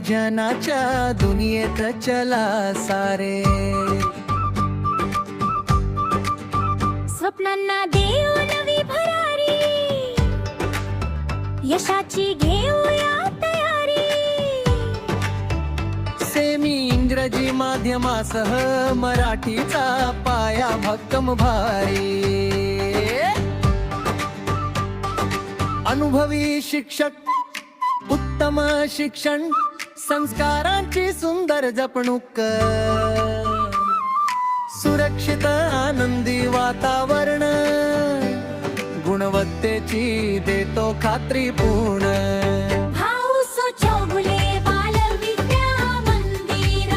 विज्ञानाच्या दुनियेत चला सारे. स्वप्नांना देऊ नवी भरारी, यशाची घेऊया तयारी. सेमी इंग्रजी माध्यमासह मराठीचा पाया भक्कम भारी. अनुभवी शिक्षक, उत्तम शिक्षण, संस्कारांची सुंदर जपणूक. सुरक्षित आनंदी वातावरण, गुणवत्तेची देतो खात्री पूर्ण. हाऊस चौगुले बालविद्या मंदिर,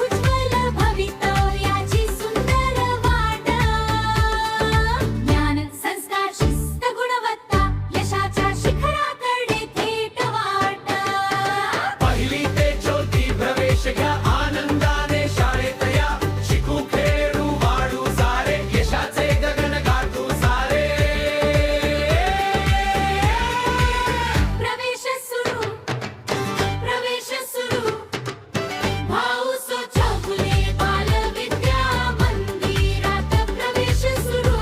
उज्ज्वल भवितव्याची सुंदर वाट. ज्ञान संस्कार शिस्त गुणवत्ता, यशाच्या शिखराकडे थेट वाट. पहिली ते चौथी प्रवेश घ्या आनंदाने शाळेत या. शिकू खेळू वाढू सारे, यशाचे गगन गाठू सारे. प्रवेश सुरू, प्रवेश सुरू. हाऊस चौगुले बालविद्या मंदिरात प्रवेश सुरू.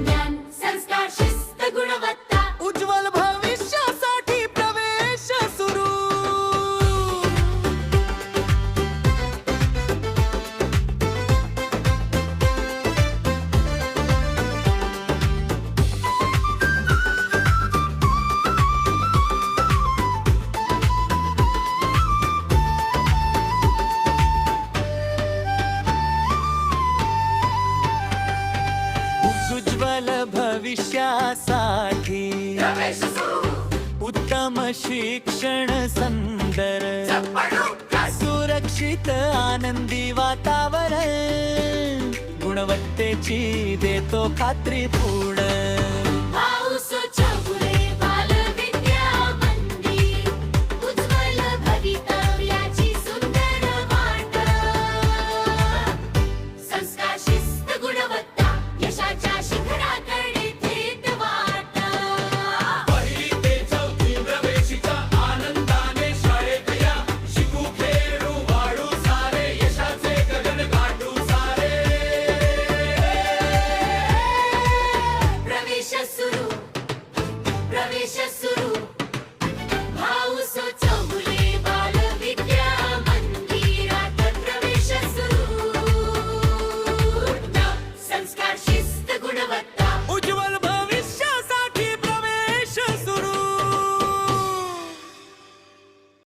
ज्ञान संस्कार शिस्त गुणवत्ता, उज्ज्वल भविष्यासाठी प्रवेश सुरू. उज्ज्वल भविष्यासाठी प्रवेश सुरू. उत्तम शिक्षण सुंदर, सुरक्षित आनंदी वातावरण, गुणवत्तेची देतो खात्री पूर्ण. हाऊस चौगुले